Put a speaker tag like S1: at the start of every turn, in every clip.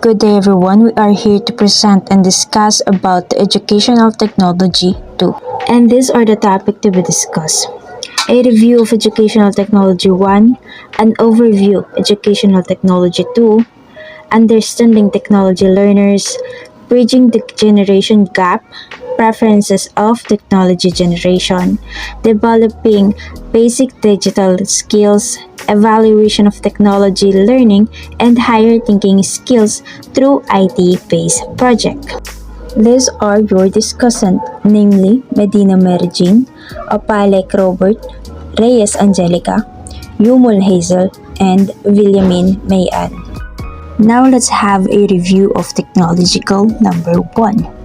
S1: Good day everyone, we are here to present and discuss about the Educational Technology 2. And these are the topic to be discussed. A review of Educational Technology 1, an overview Educational Technology 2, understanding technology learners, bridging the generation gap, preferences of technology generation, developing basic digital skills, evaluation of technology learning, and higher thinking skills through IT-based project. These are your discussant, namely Medina Merjin, Opalek Robert, Reyes Angelica, Yumul Hazel, and Williamine Mayan. Now let's have a review of technological number 1.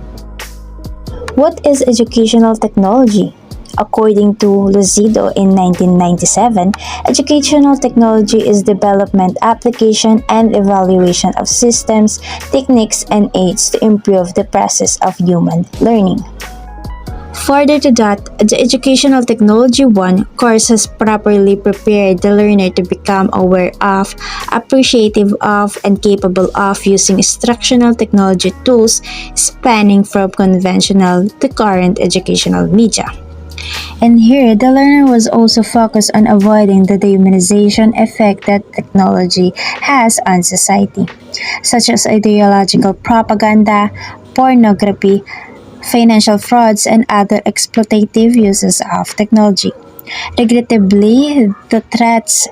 S1: What is educational technology? According to Lucido in 1997, educational technology is development, application, and evaluation of systems, techniques, and aids to improve the process of human learning. Further to that, the Educational Technology 1 course has properly prepared the learner to become aware of, appreciative of, and capable of using instructional technology tools spanning from conventional to current educational media. And here, the learner was also focused on avoiding the dehumanization effect that technology has on society, such as ideological propaganda, pornography, financial frauds, and other exploitative uses of technology. Regrettably,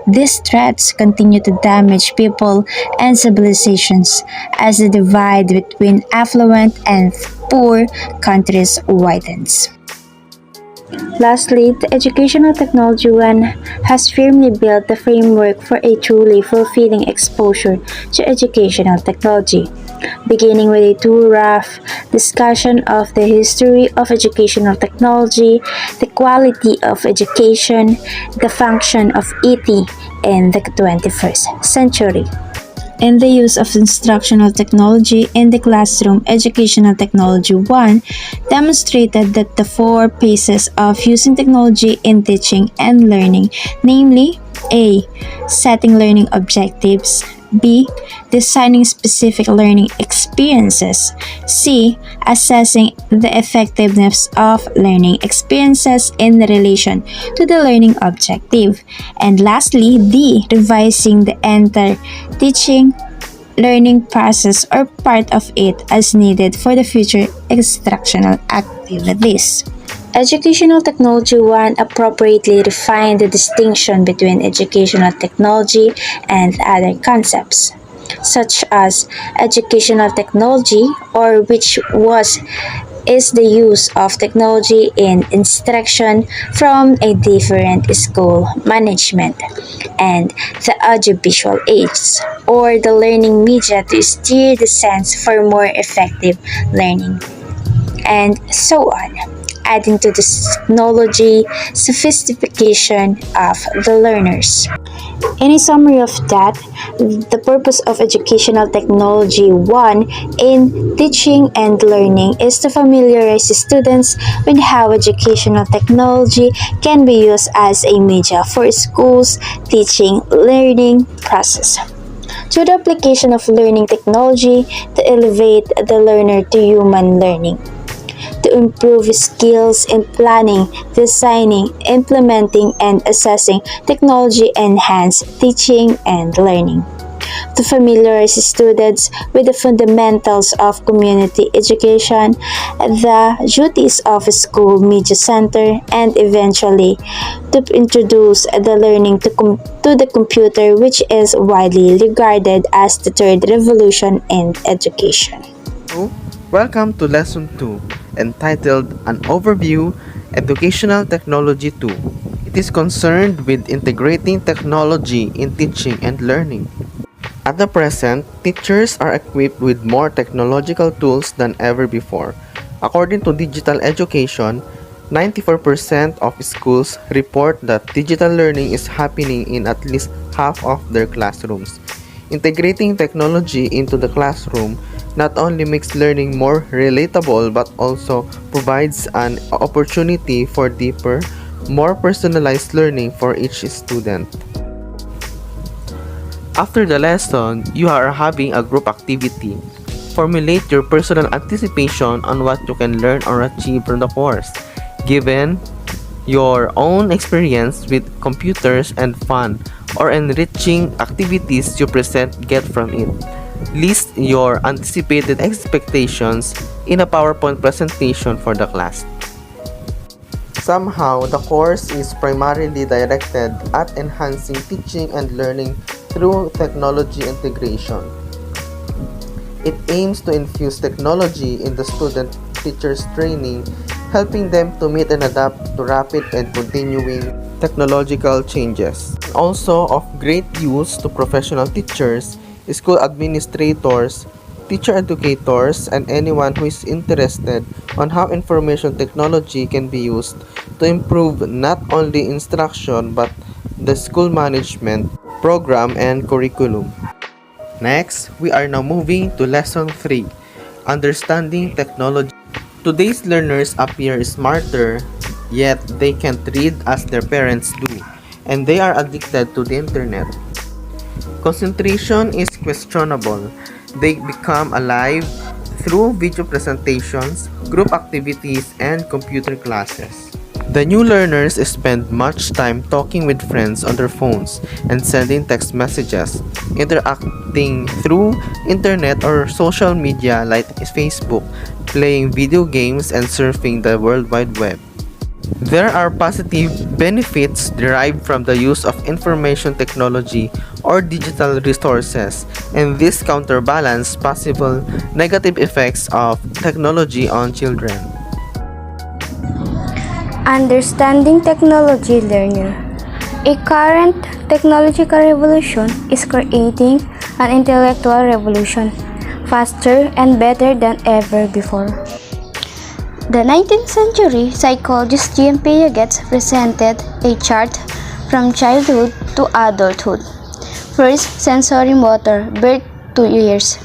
S1: these threats continue to damage people and civilizations as the divide between affluent and poor countries widens. Lastly, the Educational Technology 1 has firmly built the framework for a truly fulfilling exposure to educational technology, beginning with a thorough discussion of the history of educational technology, the quality of education, the function of ET in the 21st century, and the use of instructional technology in the classroom. Educational Technology 1 demonstrated that the four phases of using technology in teaching and learning, namely A. Setting learning objectives, B. Designing specific learning experiences, C. Assessing the effectiveness of learning experiences in relation to the learning objective, and lastly, D. Revising the entire teaching learning process or part of it as needed for the future instructional activities. Educational Technology 1 appropriately refined the distinction between educational technology and other concepts, such as educational technology, or which is the use of technology in instruction from a different school management, and the audiovisual aids, or the learning media to steer the sense for more effective learning, and so on, adding to the technology sophistication of the learners. In a summary of that, the purpose of Educational Technology 1 in teaching and learning is to familiarize students with how educational technology can be used as a media for schools' teaching learning process. Through the application of learning technology to elevate the learner to human learning, to improve skills in planning, designing, implementing, and assessing technology-enhanced teaching and learning, to familiarize students with the fundamentals of community education, the duties of a school media center, and eventually to introduce the learning to the computer, which is widely regarded as the third revolution in education.
S2: Welcome to Lesson 2, entitled An Overview, Educational Technology 2. It is concerned with integrating technology in teaching and learning. At the present, teachers are equipped with more technological tools than ever before. According to Digital Education, 94% of schools report that digital learning is happening in at least half of their classrooms. Integrating technology into the classroom not only makes learning more relatable but also provides an opportunity for deeper, more personalized learning for each student. After the lesson, you are having a group activity. Formulate your personal anticipation on what you can learn or achieve from the course, given your own experience with computers and fun or enriching activities you get from it. List your anticipated expectations in a PowerPoint presentation for the class. Somehow, the course is primarily directed at enhancing teaching and learning through technology integration. It aims to infuse technology in the student-teachers training, helping them to meet and adapt to rapid and continuing technological changes. Also of great use to professional teachers, school administrators, teacher educators, and anyone who is interested on how information technology can be used to improve not only instruction but the school management, program, and curriculum. Next, we are now moving to Lesson 3, Understanding Technology. Today's learners appear smarter, yet they can't read as their parents do, and they are addicted to the internet. Concentration is questionable. They become alive through video presentations, group activities, and computer classes. The new learners spend much time talking with friends on their phones and sending text messages, interacting through internet or social media like Facebook, playing video games, and surfing the World Wide Web. There are positive benefits derived from the use of information technology or digital resources, and this counterbalance possible negative effects of technology on children.
S3: Understanding technology learner. A current technological revolution is creating an intellectual revolution, faster and better than ever before. The 19th century psychologist Jean Piaget presented a chart from childhood to adulthood. First, sensory motor, birth 2 years.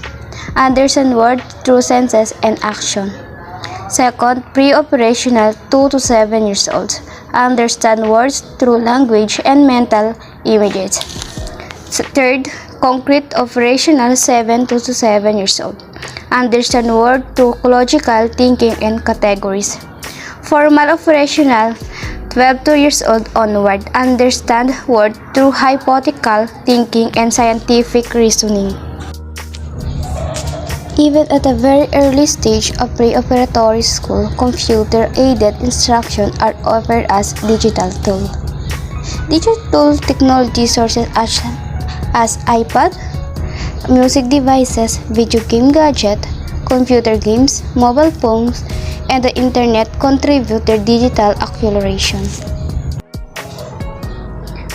S3: Understand word through senses and action. Second, pre-operational 2 to 7 years old. Understand words through language and mental images. Third, concrete operational 7 to 7 years old. Understand word through logical thinking and categories. Formal operational 12 to years old onward. Understand word through hypothetical thinking and scientific reasoning. Even at a very early stage of pre-operatory school, computer-aided instruction are offered as digital tool. Digital technology sources as iPad, music devices, video game gadget, computer games, mobile phones, and the internet contribute to digital acceleration.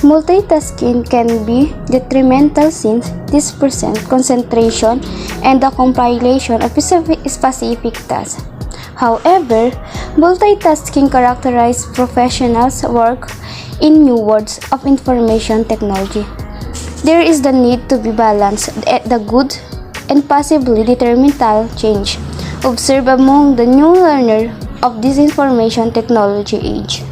S3: Multitasking can be detrimental since this prevents concentration and the compilation of specific tasks. However, multitasking characterizes professionals' work in new worlds of information technology. There is the need to be balanced at the good and possibly detrimental change observed among the new learner of this information technology age.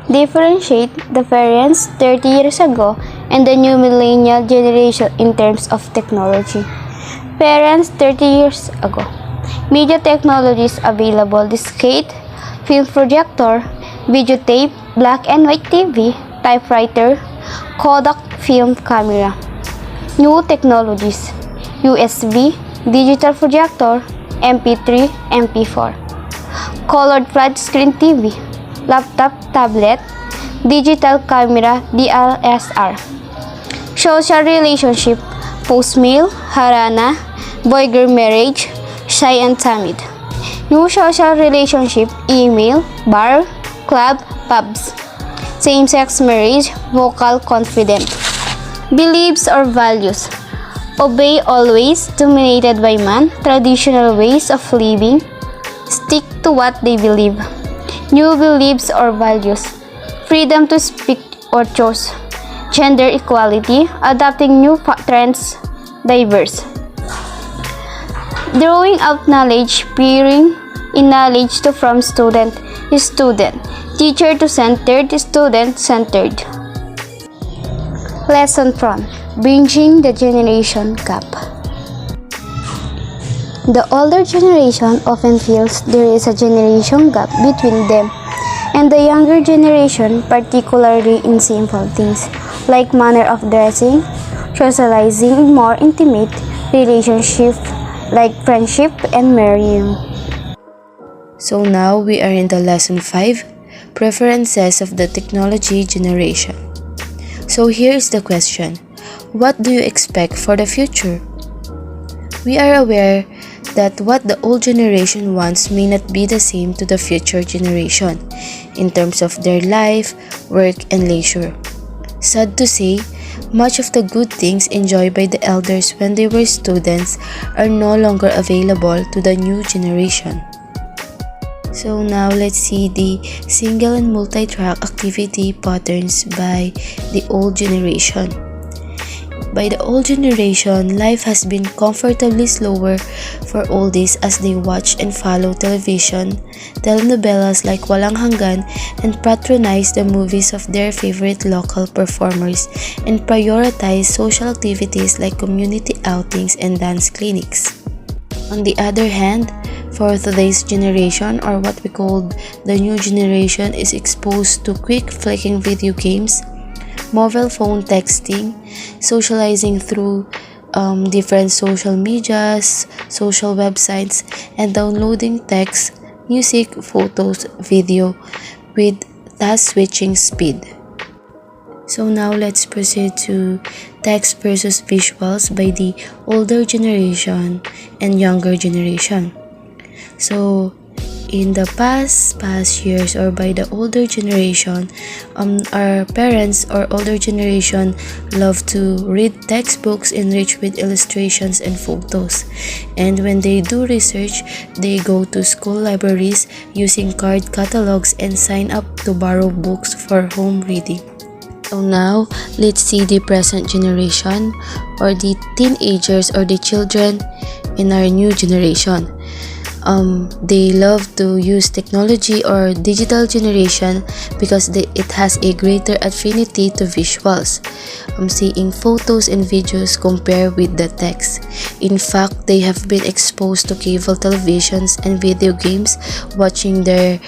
S3: Differentiate the parents 30 years ago and the new millennial generation in terms of technology. Parents 30 years ago. Media technologies available: diskette, film projector, videotape, black and white TV, typewriter, Kodak film camera. New technologies: USB, digital projector, MP3, MP4, colored flat screen TV, laptop, tablet, digital camera, DSLR. Social relationship: postmail, harana, boy-girl marriage, shy and timid. New social relationship: email, bar, club, pubs. Same-sex marriage, vocal confident. Beliefs or values: obey always, dominated by man, traditional ways of living, stick to what they believe. New beliefs or values: freedom to speak or choose, gender equality, adopting new trends, diverse. Drawing out knowledge, peering in knowledge to from student, teacher to centered, student centered. Lesson from Bridging the Generation Gap. The older generation often feels there is a generation gap between them and the younger generation, particularly in simple things like manner of dressing, socializing, more intimate relationships like friendship and marrying.
S4: So now we are in the lesson 5, Preferences of the Technology Generation. So here is the question, what do you expect for the future? We are aware that what the old generation wants may not be the same to the future generation in terms of their life, work, and leisure. Sad to say, much of the good things enjoyed by the elders when they were students are no longer available to the new generation. So now let's see the single and multi-track activity patterns by the old generation. By the old generation, life has been comfortably slower for oldies as they watch and follow television, telenovelas like Walang Hanggan, and patronize the movies of their favorite local performers, and prioritize social activities like community outings and dance clinics. On the other hand, for today's generation, or what we call the new generation, is exposed to quick flicking video games, mobile phone texting, socializing through different social medias, social websites, and downloading text, music, photos, video with fast switching speed. So now let's proceed to text versus visuals by the older generation and younger generation. So in the past years, or by the older generation, our parents or older generation love to read textbooks enriched with illustrations and photos, and when they do research, they go to school libraries using card catalogs and sign up to borrow books for home reading. So now let's see the present generation, or the teenagers or the children in our new generation. They love to use technology or digital generation because it has a greater affinity to visuals, seeing photos and videos compared with the text. In fact, they have been exposed to cable televisions and video games, watching their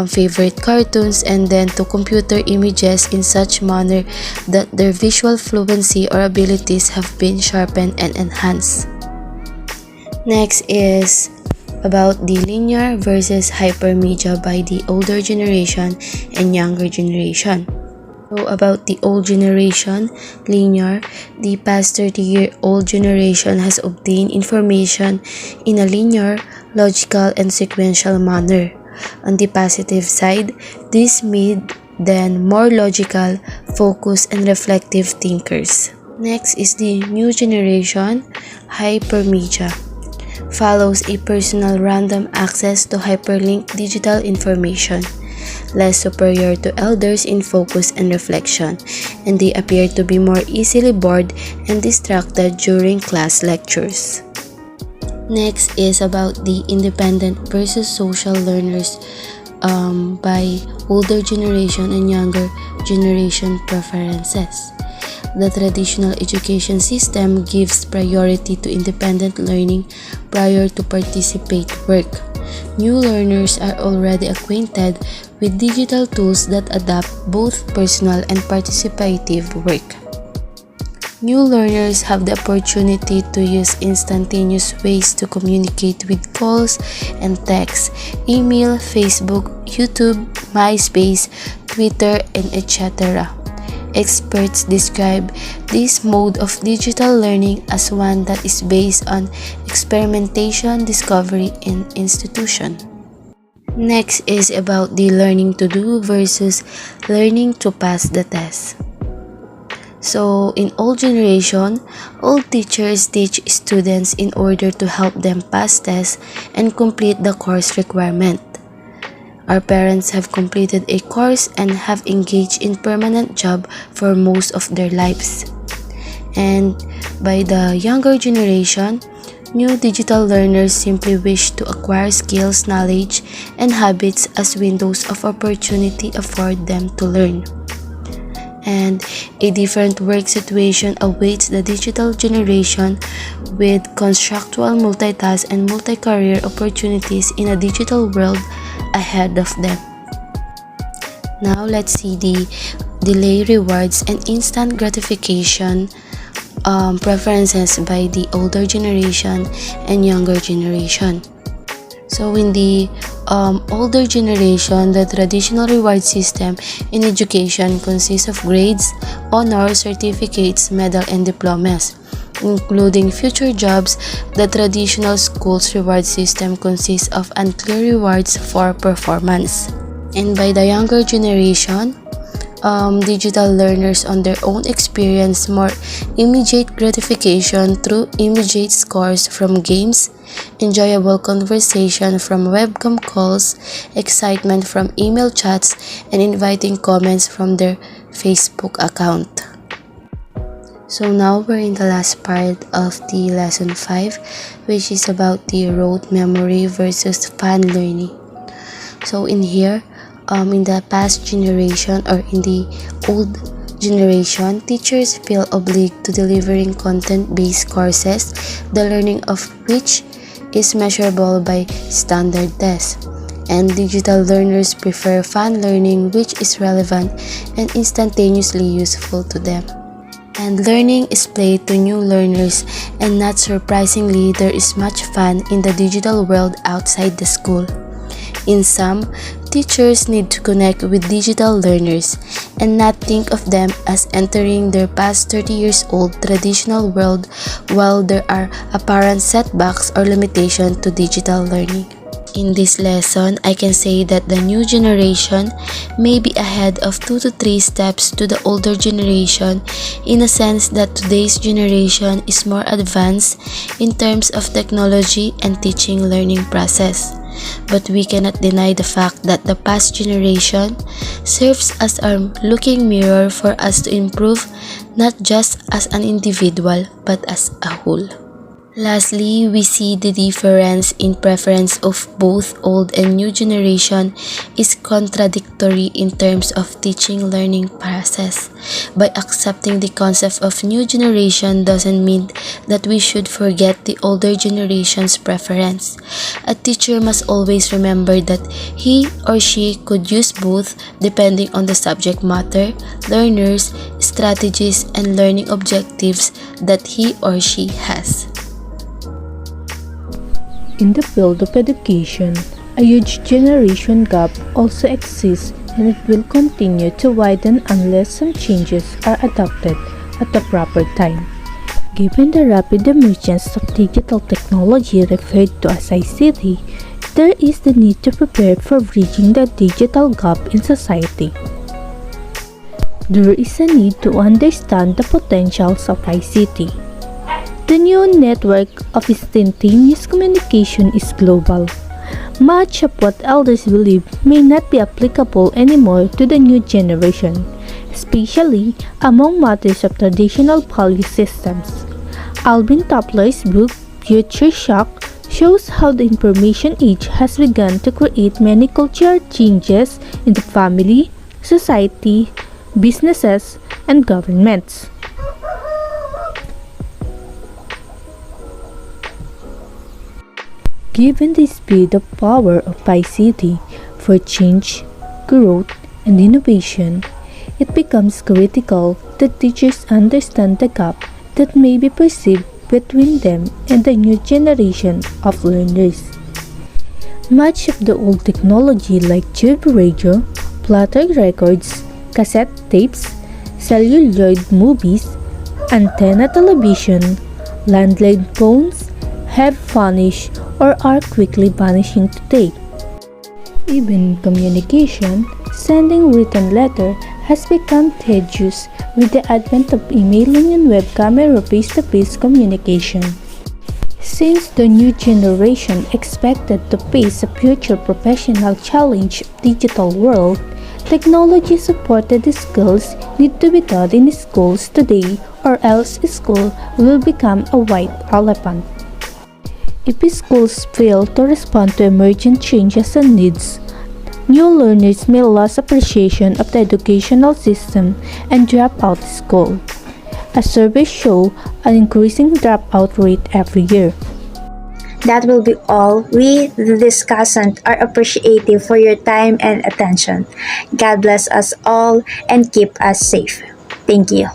S4: favorite cartoons, and then to computer images in such manner that their visual fluency or abilities have been sharpened and enhanced. Next is about the linear versus hypermedia by the older generation and younger generation. So about the old generation, linear, the past 30-year-old generation has obtained information in a linear, logical, and sequential manner. On the positive side, this made them more logical, focused, and reflective thinkers. Next is the new generation, hypermedia. Follows a personal random access to hyperlinked digital information, less superior to elders in focus and reflection, and they appear to be more easily bored and distracted during class lectures. Next is about the independent versus social learners by older generation and younger generation preferences. The traditional education system gives priority to independent learning prior to participate work. New learners are already acquainted with digital tools that adapt both personal and participative work. New learners have the opportunity to use instantaneous ways to communicate with calls and text, email, Facebook, YouTube, MySpace, Twitter, and etc. Experts describe this mode of digital learning as one that is based on experimentation, discovery, and institution. Next is about the learning to do versus learning to pass the test. So in old generation, old teachers teach students in order to help them pass tests and complete the course requirement. Our parents have completed a course and have engaged in permanent job for most of their lives. And by the younger generation, new digital learners simply wish to acquire skills, knowledge, and habits as windows of opportunity afford them to learn. and a different work situation awaits the digital generation with contractual multitask and multi-career opportunities in a digital world ahead of them. Now let's see the delay rewards and instant gratification preferences by the older generation and younger generation. So in the older generation, the traditional reward system in education consists of grades, honor, certificates, medal, and diplomas. Including future jobs, the traditional school's reward system consists of unclear rewards for performance. And by the younger generation, digital learners on their own experience more immediate gratification through immediate scores from games, enjoyable conversation from webcam calls, excitement from email chats, and inviting comments from their Facebook account. So now we're in the last part of the lesson 5, which is about the rote memory versus fun learning. So in here, in the past generation or in the old generation, teachers feel obliged to delivering content-based courses, the learning of which is measurable by standard tests. And digital learners prefer fun learning which is relevant and instantaneously useful to them. And learning is played to new learners, and not surprisingly, there is much fun in the digital world outside the school. In sum, teachers need to connect with digital learners and not think of them as entering their past 30 years old traditional world while there are apparent setbacks or limitations to digital learning. In this lesson, I can say that the new generation may be ahead of 2 to 3 steps to the older generation in a sense that today's generation is more advanced in terms of technology and teaching learning process. But we cannot deny the fact that the past generation serves as a looking mirror for us to improve not just as an individual but as a whole. Lastly, we see the difference in preference of both old and new generation is contradictory in terms of teaching learning process. By accepting the concept of new generation doesn't mean that we should forget the older generation's preference. A teacher must always remember that he or she could use both depending on the subject matter, learners, strategies, and learning objectives that he or she has.
S5: In the field of education, a huge generation gap also exists, and it will continue to widen unless some changes are adopted at the proper time. Given the rapid emergence of digital technology referred to as ICT, there is the need to prepare for bridging the digital gap in society. There is a need to understand the potentials of ICT. The new network of instantaneous communication is global. Much of what elders believe may not be applicable anymore to the new generation, especially among matters of traditional value systems. Alvin Toffler's book, Future Shock, shows how the information age has begun to create many cultural changes in the family, society, businesses, and governments. Given the speed of power of ICT for change, growth, and innovation, it becomes critical that teachers understand the gap that may be perceived between them and the new generation of learners. Much of the old technology like tube radio, plotter records, cassette tapes, celluloid movies, antenna television, landline phones have vanished or are quickly vanishing today. Even communication, sending written letter has become tedious with the advent of emailing and web camera face-to-face communication. Since the new generation expected to face a future professional challenge of digital world, technology-supported skills need to be taught in schools today, or else school will become a white elephant. If schools fail to respond to emergent changes and needs, New learners may lose appreciation of the educational system and drop out school. As surveys show an increasing dropout rate every year.
S1: That will be all. We, the discussant, are appreciative for your time and attention. God bless us all and keep us safe. Thank you.